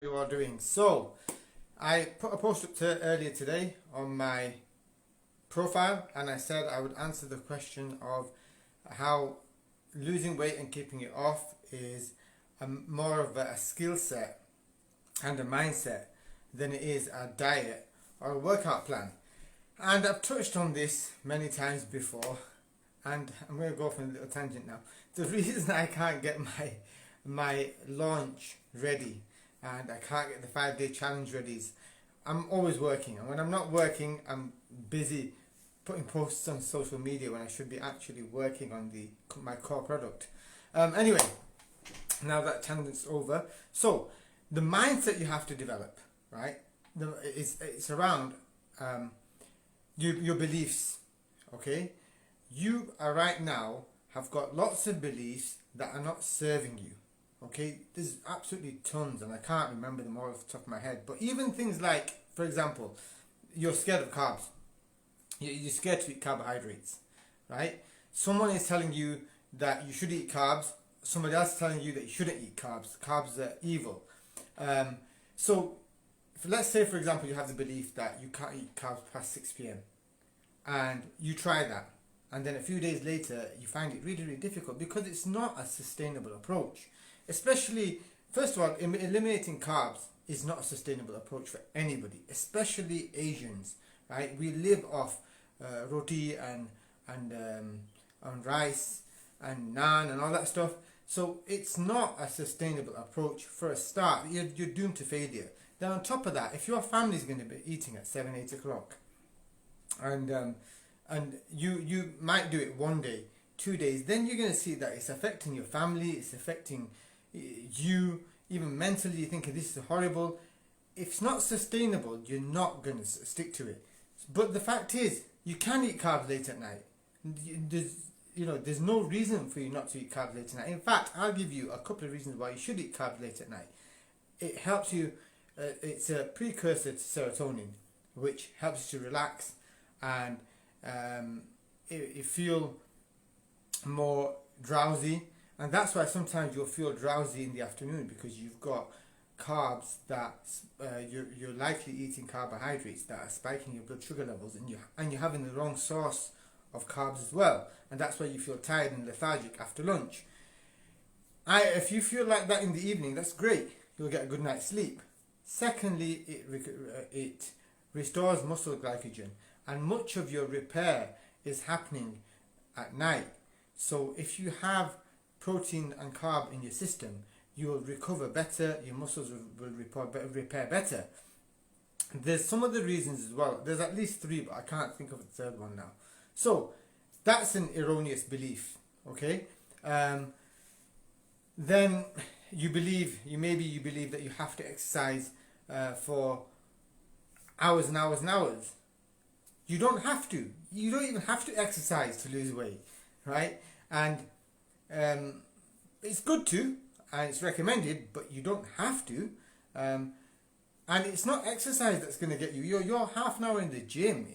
You are doing. So, I put a post up earlier today on my profile, and I said I would answer the question of how losing weight and keeping it off is more of a skill set and a mindset than it is a diet or a workout plan. And I've touched on this many times before, and I'm going to go off on a little tangent now. The reason I can't get my launch ready and I can't get the 5-day challenge ready is I'm always working, and when I'm not working, I'm busy putting posts on social media when I should be actually working on my core product. Anyway, now that tangent's over. So the mindset you have to develop, right? It's around your beliefs. Okay, you are right now have got lots of beliefs that are not serving you. Okay, there's absolutely tons, and I can't remember them all off the top of my head. But even things like, for example, you're scared of carbs. You're scared to eat carbohydrates, right? Someone is telling you that you should eat carbs. Somebody else is telling you that you shouldn't eat carbs. Carbs are evil. So, let's say, for example, you have the belief that you can't eat carbs past 6 p.m. and you try that, and then a few days later you find it really, really difficult because it's not a sustainable approach. Especially, first of all, eliminating carbs is not a sustainable approach for anybody, especially Asians, right? We live off roti and rice and naan and all that stuff. So it's not a sustainable approach for a start. You're doomed to failure. Then on top of that, if your family is going to be eating at 7, 8 o'clock, and you might do it one day, 2 days, then you're going to see that it's affecting your family, it's affecting you, even mentally. You're thinking this is horrible. If it's not sustainable, you're not going to stick to it. But the fact is, you can eat carbs late at night. There's no reason for you not to eat carbs late at night. In fact, I'll give you a couple of reasons why you should eat carbs late at night. It helps you. It's a precursor to serotonin, which helps you to relax and you feel more drowsy. And that's why sometimes you'll feel drowsy in the afternoon, because you've got carbs that you're likely eating carbohydrates that are spiking your blood sugar levels, and you're having the wrong source of carbs as well, and that's why you feel tired and lethargic after lunch. If you feel like that in the evening, that's great. You'll get a good night's sleep. Secondly, it restores muscle glycogen, and much of your repair is happening at night. So if you have protein and carb in your system, you will recover better, your muscles will repair better. There's some other reasons as well. There's at least 3, but I can't think of the third one now. So that's an erroneous belief, okay? Then you believe that you have to exercise for hours and hours and hours. You don't have to. You don't even have to exercise to lose weight, right? And it's good to, and it's recommended, but you don't have to. And it's not exercise that's going to get you. Your half an hour in the gym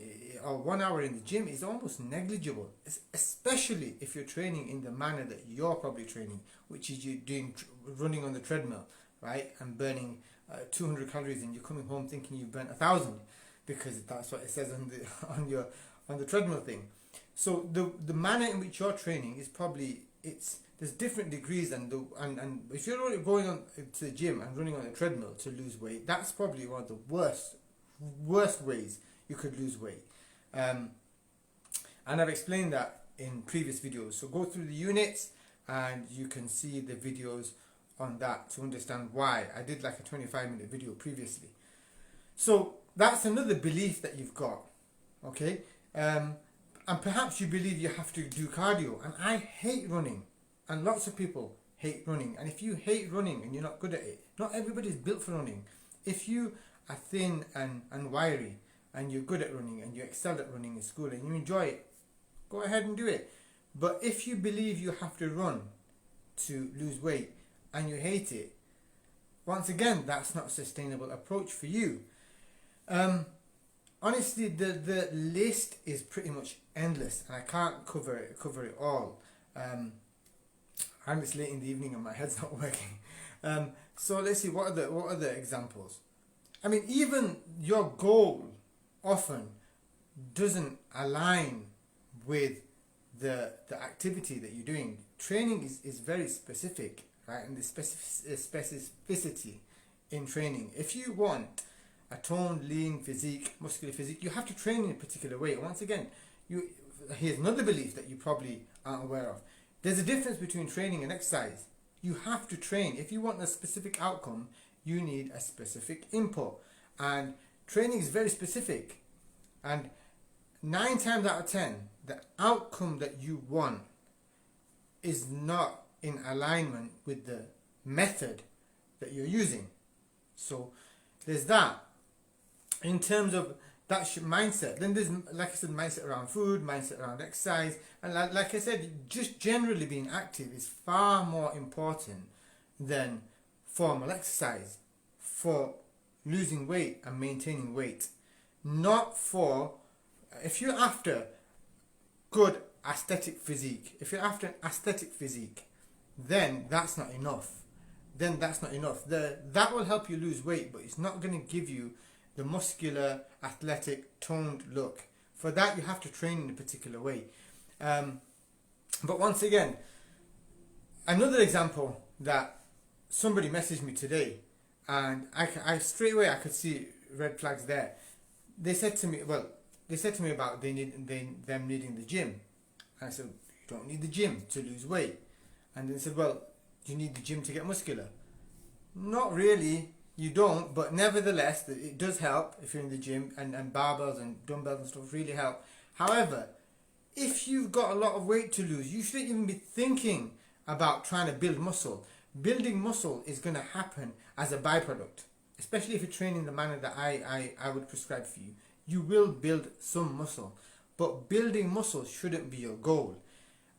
or 1 hour in the gym is almost negligible, especially if you're training in the manner that you're probably training, which is you running on the treadmill, right, and burning 200 calories, and you're coming home thinking you've burnt 1,000, because that's what it says on the treadmill thing. So the manner in which you're training is probably, there's different degrees, and if you're going on to the gym and running on a treadmill to lose weight, that's probably one of the worst ways you could lose weight. And I've explained that in previous videos. So go through the units and you can see the videos on that to understand why. I did like a 25-minute video previously. So that's another belief that you've got, okay? And perhaps you believe you have to do cardio. And I hate running. And lots of people hate running. And if you hate running and you're not good at it, not everybody's built for running. If you are thin and wiry and you're good at running and you excel at running in school and you enjoy it, go ahead and do it. But if you believe you have to run to lose weight and you hate it, once again, that's not a sustainable approach for you. Honestly, the list is pretty much endless, and I can't cover it all. And it's late in the evening and my head's not working. So let's see, what are the examples? I mean, even your goal often doesn't align with the activity that you're doing. Training is very specific, right? And the specificity in training. If you want a toned, lean physique, muscular physique, you have to train in a particular way. Once again, here's another belief that you probably aren't aware of. There's a difference between training and exercise. You have to train. If you want a specific outcome, you need a specific input. And training is very specific. And 9 times out of 10, the outcome that you want is not in alignment with the method that you're using. So there's that. In terms of that mindset, then there's, like I said, mindset around food, mindset around exercise, and like I said, just generally being active is far more important than formal exercise for losing weight and maintaining weight. Not for, if you're after good aesthetic physique, if you're after an aesthetic physique, then that's not enough. That will help you lose weight, but it's not going to give you the muscular, athletic, toned look. For that, you have to train in a particular way. But once again, another example that somebody messaged me today, and I straight away I could see red flags there. They said to me about them needing the gym. And I said, you don't need the gym to lose weight. And they said, well, do you need the gym to get muscular? Not really. You don't, but nevertheless, it does help if you're in the gym, and barbells and dumbbells and stuff really help. However, if you've got a lot of weight to lose, you shouldn't even be thinking about trying to build muscle. Building muscle is going to happen as a byproduct, especially if you train in the manner that I would prescribe for you. You will build some muscle, but building muscle shouldn't be your goal.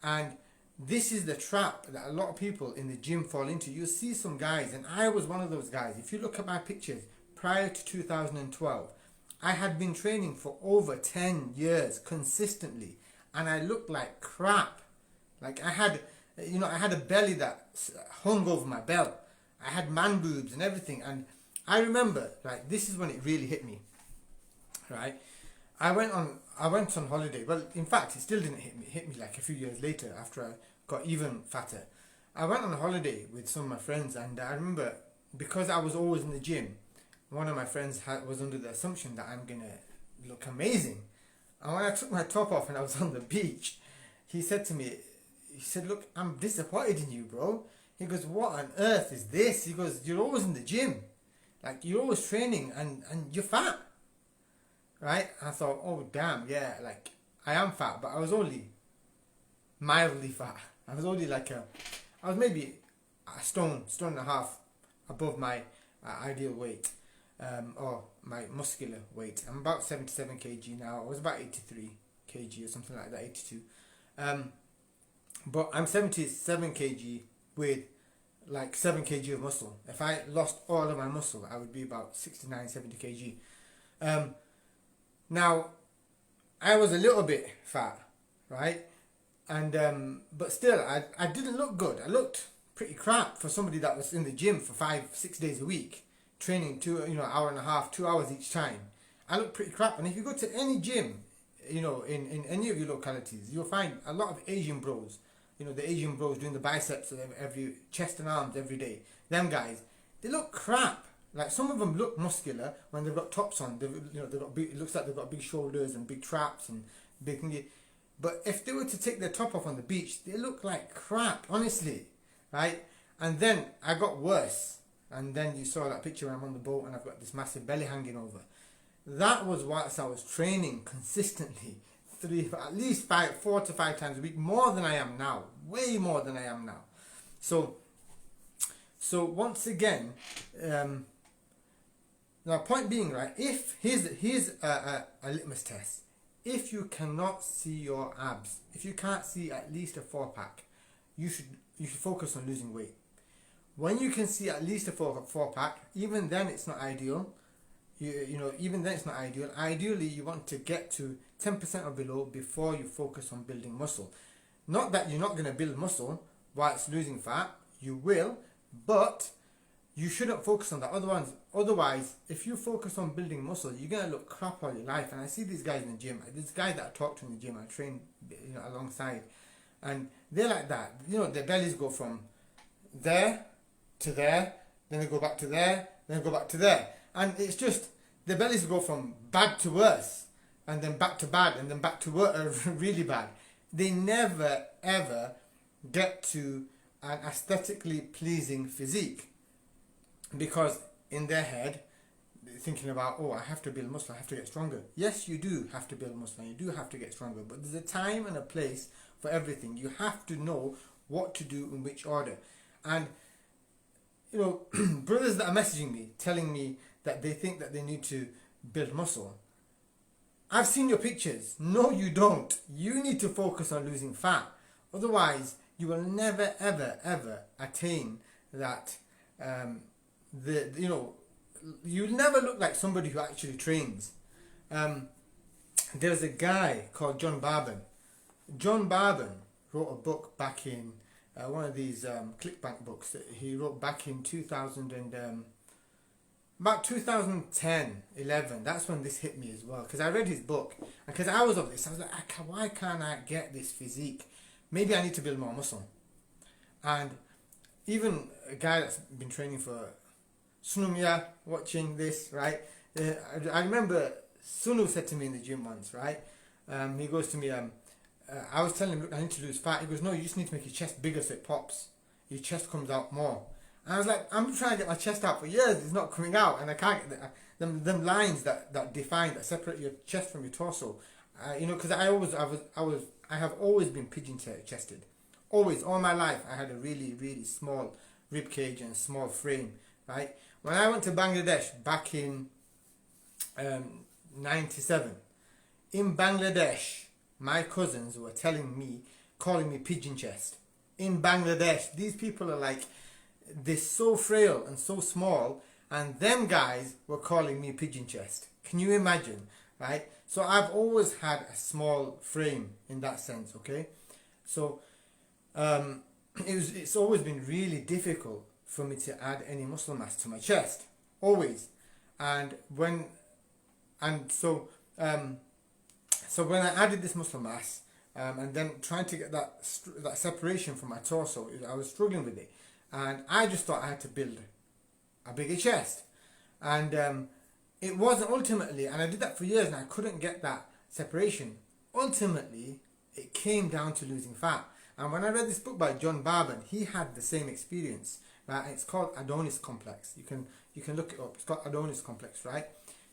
And this is the trap that a lot of people in the gym fall into. You'll see some guys, and I was one of those guys. If you look at my pictures prior to 2012, I had been training for over 10 years consistently, and I looked like crap. Like I had a belly that hung over my belt. I had man boobs and everything. And I remember, like, this is when it really hit me, right? I went on holiday. Well, in fact, it still didn't hit me like a few years later after I got even fatter. I went on a holiday with some of my friends, and I remember, because I was always in the gym, one of my friends was under the assumption that I'm gonna look amazing. And when I took my top off and I was on the beach, he said to me, look, I'm disappointed in you, bro. He goes, what on earth is this? He goes, you're always in the gym. Like, you're always training and you're fat. Right? And I thought, oh damn, yeah, like I am fat, but I was only mildly fat. I was only I was maybe a stone and a half above my ideal weight, or my muscular weight. I'm about 77 kg now. I was about 83 kg or something like that, 82. But I'm 77 kg with like 7 kg of muscle. If I lost all of my muscle, I would be about 69, 70 kg. Now, I was a little bit fat, right? And but still, I didn't look good. I looked pretty crap for somebody that was in the gym for 5-6 days a week, training hour and a half, 2 hours each time. I looked pretty crap. And if you go to any gym, in any of your localities, you'll find a lot of Asian bros. The Asian bros doing the biceps every chest and arms every day. Them guys, they look crap. Like, some of them look muscular when they've got tops on. They've got big, it looks like they've got big shoulders and big traps and big thingy. But if they were to take their top off on the beach, they look like crap, honestly, right? And then I got worse. And then you saw that picture when I'm on the boat and I've got this massive belly hanging over. That was whilst I was training consistently, at least 4 to 5 times a week, more than I am now, way more than I am now. So once again, now, point being, right, if here's a litmus test. If you cannot see your abs, if you can't see at least a 4-pack, you should focus on losing weight. When you can see at least a 4-pack, even then it's not ideal. Even then it's not ideal. Ideally, you want to get to 10% or below before you focus on building muscle. Not that you're not going to build muscle whilst losing fat. You will, but you shouldn't focus on that. Otherwise, if you focus on building muscle, you're gonna look crap all your life. And I see these guys in the gym. This guy that I talk to in the gym, I train, alongside, and they're like that. Their bellies go from there to there, then they go back to there, then go back to there, and it's just their bellies go from bad to worse, and then back to bad, and then back to really bad. They never ever get to an aesthetically pleasing physique, because in their head they're thinking about, oh, I have to build muscle, I have to get stronger. Yes, you do have to build muscle and you do have to get stronger, but there's a time and a place for everything. You have to know what to do in which order. And brothers that are messaging me telling me that they think that they need to build muscle, I've seen your pictures. No, you don't. You need to focus on losing fat. Otherwise, you will never, ever, ever attain that. You'll never look like somebody who actually trains. There's a guy called John Barban. John Barban wrote a book back in one of these ClickBank books that he wrote back in 2010, 11. That's when this hit me as well, because I read his book, and because I was of this, I was like, why can't I get this physique? Maybe I need to build more muscle. And even a guy that's been training for Sunumya, watching this, right? I remember Sunu said to me in the gym once, right? He goes to me, I was telling him, look, I need to lose fat. He goes, no, you just need to make your chest bigger so it pops. Your chest comes out more. And I was like, I'm trying to get my chest out for years. It's not coming out, and I can't get them lines that define, that separate your chest from your torso. Because I have always been pigeon chested. Always, all my life, I had a really, really small rib cage and small frame, right? When I went to Bangladesh back in 97, in Bangladesh, my cousins were calling me pigeon chest. In Bangladesh, these people are like, they're so frail and so small, and them guys were calling me pigeon chest. Can you imagine, right? So I've always had a small frame in that sense, okay? So it's always been really difficult for me to add any muscle mass to my chest, always. So when I added this muscle mass, and then trying to get that separation from my torso, I was struggling with it, and I just thought I had to build a bigger chest, and it wasn't ultimately, and I did that for years, and I couldn't get that separation. Ultimately, it came down to losing fat. And when I read this book by John Barban, he had the same experience, right? It's called Adonis complex. You can look it up. It's called Adonis complex, right?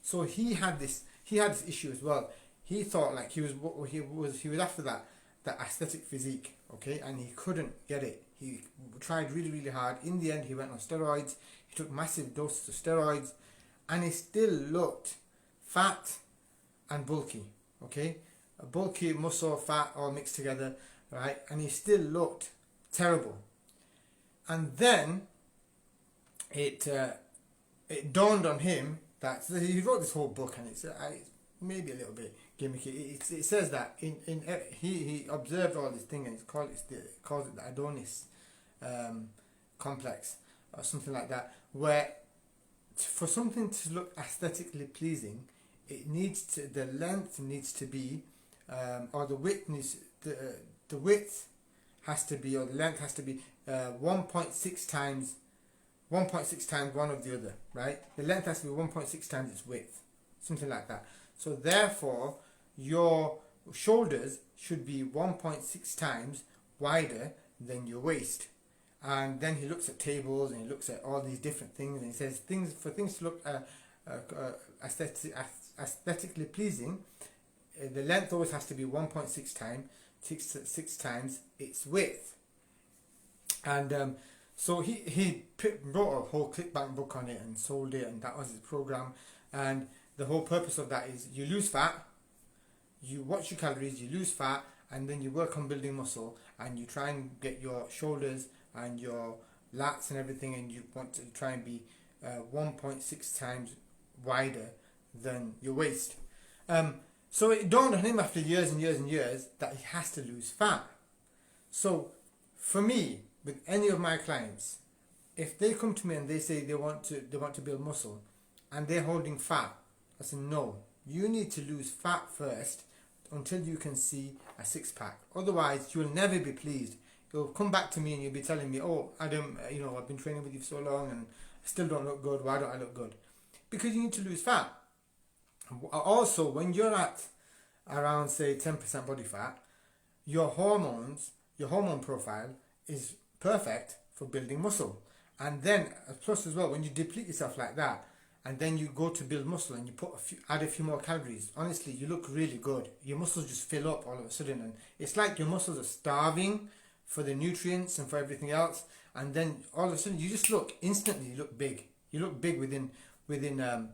So he had this issue as well. He thought like he was after that aesthetic physique, okay, and he couldn't get it. He tried really, really hard. In the end, he went on steroids. He took massive doses of steroids, and he still looked fat and bulky, okay? A bulky, muscle, fat, all mixed together, right? And he still looked terrible. And then it dawned on him that, so he wrote this whole book, and it's maybe a little bit gimmicky. It says that he observed all this thing, and he calls it the Adonis complex or something like that, where for something to look aesthetically pleasing, the length needs to be, or the width has to be, or the length has to be 1.6 times one of the other, right? The length has to be 1.6 times its width, something like that. So therefore, your shoulders should be 1.6 times wider than your waist. And then he looks at tables, and he looks at all these different things, and he says for things to look aesthetically pleasing, the length always has to be 1.6 times its width. And so he wrote a whole ClickBank book on it and sold it, and that was his program. And the whole purpose of that is you lose fat, you watch your calories, you lose fat, and then you work on building muscle, and you try and get your shoulders and your lats and everything, and you want to try and be 1.6 times wider than your waist. So it dawned on him after years and years and years that he has to lose fat. So for me, with any of my clients, if they come to me and they say they want to build muscle, and they're holding fat, I say no. You need to lose fat first until you can see a six pack. Otherwise, you'll never be pleased. You'll come back to me and you'll be telling me, "Oh, Adam, I've been training with you for so long and I still don't look good. Why don't I look good?" Because you need to lose fat. Also, when you're at around, say, 10% body fat, your hormone profile is perfect for building muscle. And then, plus as well, when you deplete yourself like that, and then you go to build muscle and you add a few more calories, honestly, you look really good. Your muscles just fill up all of a sudden, and it's like your muscles are starving for the nutrients and for everything else. And then all of a sudden, you just instantly, you look big. You look big within a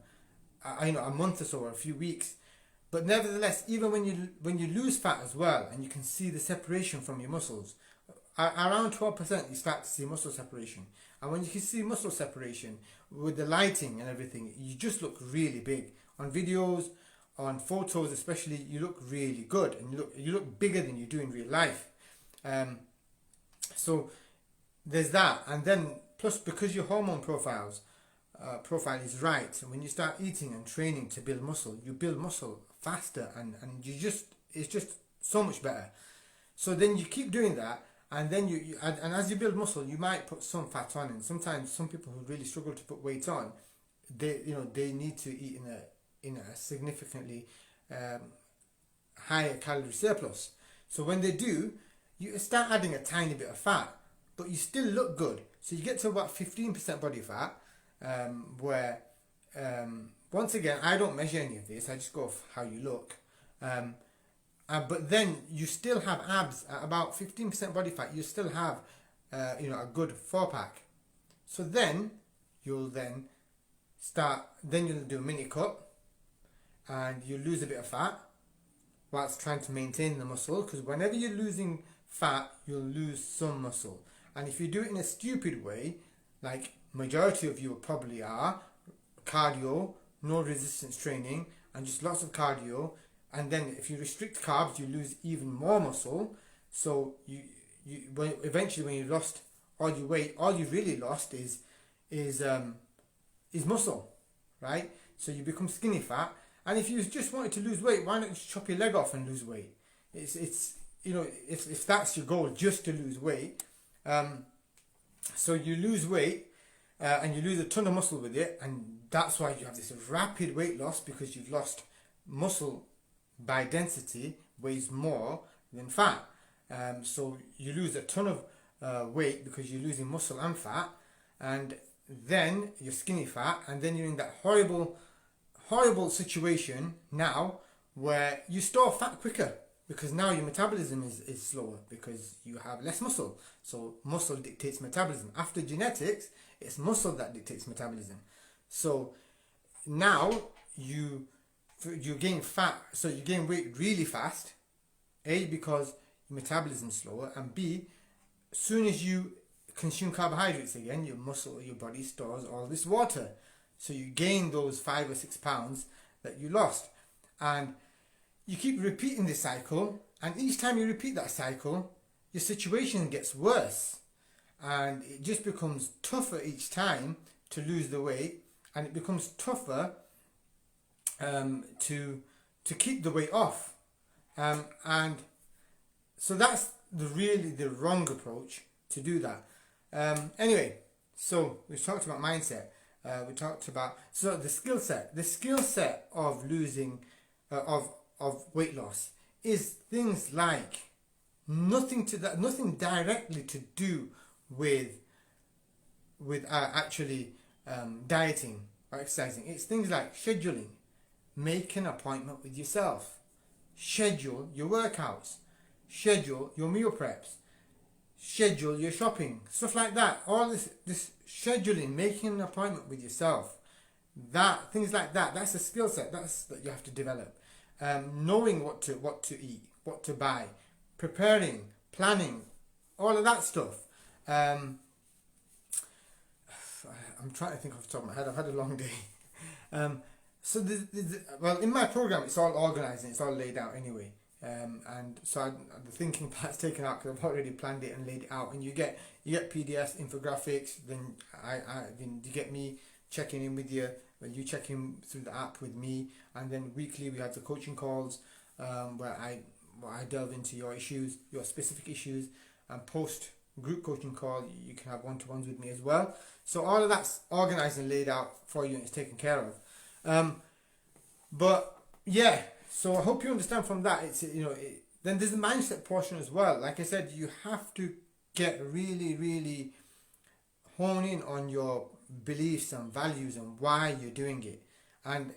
month or so, or a few weeks. But nevertheless, even when you lose fat as well, and you can see the separation from your muscles, around 12% you start to see muscle separation. And when you can see muscle separation with the lighting and everything, you just look really big. On videos, on photos especially, you look really good, and you look bigger than you do in real life. So there's that. And then plus, because your hormone profile is right, so when you start eating and training to build muscle, you build muscle faster, and it's just so much better. So then you keep doing that, and then and as you build muscle, you might put some fat on. And sometimes some people who really struggle to put weight on, they need to eat in a significantly higher calorie surplus. So when they do, you start adding a tiny bit of fat, but you still look good. So you get to about 15% body fat, where once again, I don't measure any of this. I just go off how you look. But then you still have abs at about 15% body fat. You still have a good 4-pack. So then you'll do a mini cut, and you lose a bit of fat whilst trying to maintain the muscle, because whenever you're losing fat, you'll lose some muscle. And if you do it in a stupid way, like majority of you probably are, cardio, no resistance training, and just lots of cardio, and then if you restrict carbs, you lose even more muscle. So eventually when you lost all your weight, all you really lost is muscle, right? So you become skinny fat. And if you just wanted to lose weight, why not just chop your leg off and lose weight? If that's your goal, just to lose weight, so you lose weight, and you lose a ton of muscle with it, and that's why you have this rapid weight loss, because you've lost muscle by density weighs more than fat. So you lose a ton of weight because you're losing muscle and fat, and then you're skinny fat, and then you're in that horrible situation now where you store fat quicker, because now your metabolism is slower because you have less muscle. So muscle dictates metabolism. After genetics, it's muscle that dictates metabolism. So now you gain fat, so you gain weight really fast. A, because your metabolism is slower, and B, as soon as you consume carbohydrates again, your body stores all this water. So you gain those 5 or 6 pounds that you lost. And you keep repeating this cycle, and each time you repeat that cycle, your situation gets worse, and it just becomes tougher each time to lose the weight, and it becomes tougher to keep the weight off, and so that's the wrong approach to do that. Anyway, so we've talked about mindset. We talked about the skill set of losing of weight loss is things like nothing directly to do with actually dieting or exercising. It's things like scheduling. Make an appointment with yourself. Schedule your workouts. Schedule your meal preps. Schedule your shopping. Stuff like that. All this scheduling, making an appointment with yourself. Things like that. That's a skill set. That you have to develop. Knowing what to eat, what to buy, preparing, planning, all of that stuff. I'm trying to think off the top of my head. I've had a long day. So well, in my program, it's all organized and it's all laid out anyway. And so the thinking part's taken out because I've already planned it and laid it out. And you get PDFs, infographics. Then then you get me checking in with you. Well, you check in through the app with me, and then weekly we have the coaching calls where I delve into your issues, your specific issues, and post group coaching call. You can have one-to-ones with me as well. So all of that's organized and laid out for you, and it's taken care of. But yeah, so I hope you understand from that. It's then there's the mindset portion as well. Like I said, you have to get really hone in on your beliefs and values and why you're doing it. And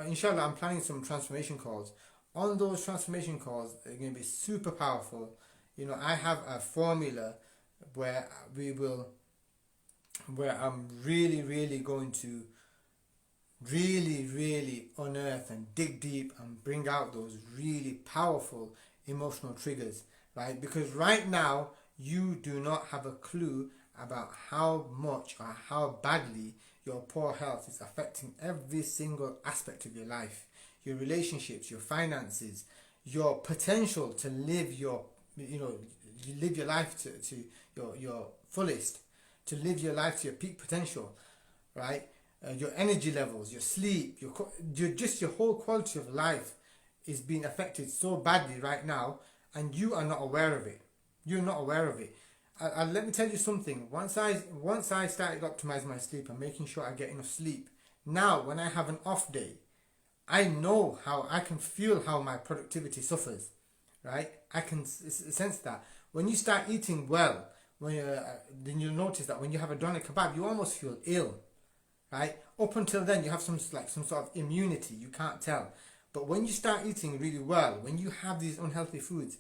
inshallah, I'm planning some transformation calls. On those transformation calls, they're going to be super powerful. I have a formula where I'm really going to really unearth and dig deep and bring out those really powerful emotional triggers, right? Because right now you do not have a clue about how much or how badly your poor health is affecting every single aspect of your life, your relationships, your finances, your potential to live your life to your fullest, to live your life to your peak potential, right? Your energy levels, your sleep, your whole quality of life is being affected so badly right now, and you are not aware of it. You're not aware of it. Let me tell you something. Once I started optimizing my sleep and making sure I get enough sleep, now when I have an off day, I know how I can feel how my productivity suffers, right? I can sense that. When you start eating well, then you'll notice that when you have a doner kebab, you almost feel ill, right? Up until then, you have some sort of immunity. You can't tell. But when you start eating really well, when you have these unhealthy foods,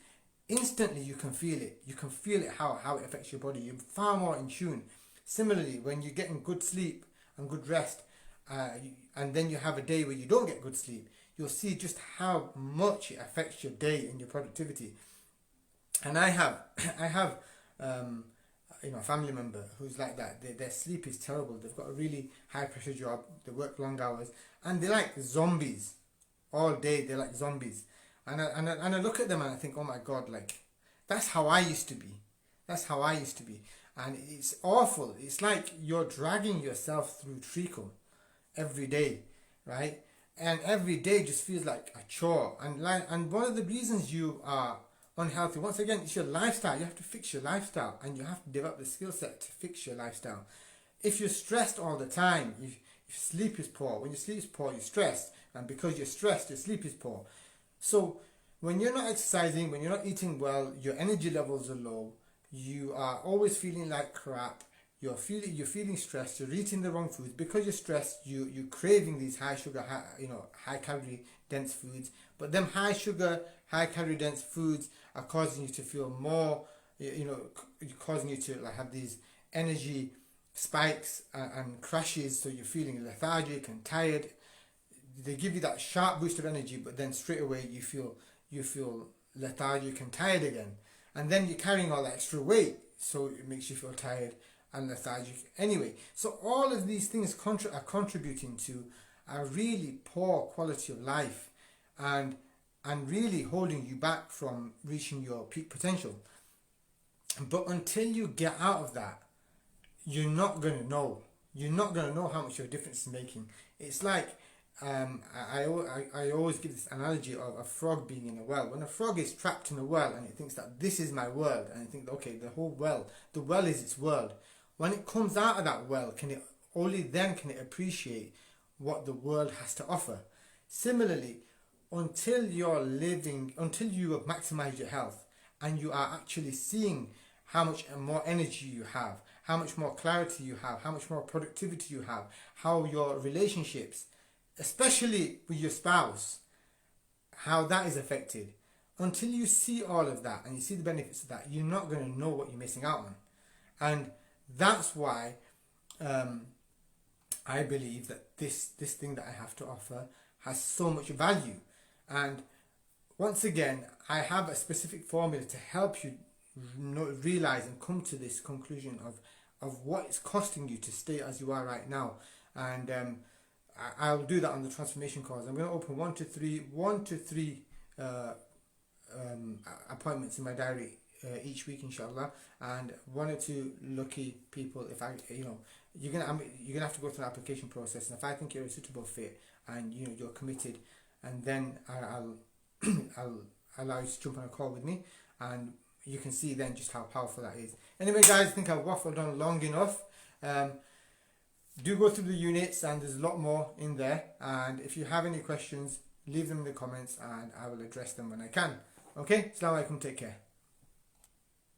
instantly you can feel it. You can feel it how it affects your body. You're far more in tune. Similarly, when you're getting good sleep and good rest, and then you have a day where you don't get good sleep, you'll see just how much it affects your day and your productivity. And I have a family member who's like that. Their sleep is terrible. They've got a really high pressure job. They work long hours, and they're like zombies all day. They're like zombies. And I look at them and I think, oh my God, like that's how I used to be. That's how I used to be. And it's awful. It's like you're dragging yourself through treacle every day, right? And every day just feels like a chore. And one of the reasons you are unhealthy, once again, it's your lifestyle. You have to fix your lifestyle, and you have to develop the skill set to fix your lifestyle. If you're stressed all the time, if sleep is poor, when your sleep is poor, you're stressed, and because you're stressed, your sleep is poor. So when you're not exercising, when you're not eating well, your energy levels are low. You are always feeling like crap. You're feeling stressed. You're eating the wrong foods because you're stressed. You're craving these high sugar, high calorie dense foods. But them high sugar, high calorie dense foods are causing you to feel more. Causing you to have these energy spikes and crashes. So you're feeling lethargic and tired. They give you that sharp boost of energy, but then straight away you feel lethargic and tired again. And then you're carrying all that extra weight, so it makes you feel tired and lethargic anyway. So all of these things are contributing to a really poor quality of life, and really holding you back from reaching your peak potential. But until you get out of that, you're not going to know. You're not going to know how much your difference is making. It's like I always give this analogy of a frog being in a well. When a frog is trapped in a well and it thinks that this is my world, and it thinks, okay, the well is its world. When it comes out of that well, only then can it appreciate what the world has to offer. Similarly, until you have maximized your health and you are actually seeing how much more energy you have, how much more clarity you have, how much more productivity you have, how your relationships, especially with your spouse, how that is affected. Until you see all of that and you see the benefits of that, you're not going to know what you're missing out on. And that's why I believe that this thing that I have to offer has so much value. And once again, I have a specific formula to help you realize and come to this conclusion of what it's costing you to stay as you are right now. And I'll do that on the transformation calls. I'm going to open one to three appointments in my diary each week, inshallah, and 1 or 2 lucky people. If I, you're gonna have to go through an application process, and if I think you're a suitable fit and you're committed, and then I'll allow you to jump on a call with me, and you can see then just how powerful that is. Anyway, guys, I think I've waffled on long enough. Do go through the units, and there's a lot more in there, and if you have any questions, leave them in the comments and I will address them when I can. Okay, Assalamu alaikum, take care.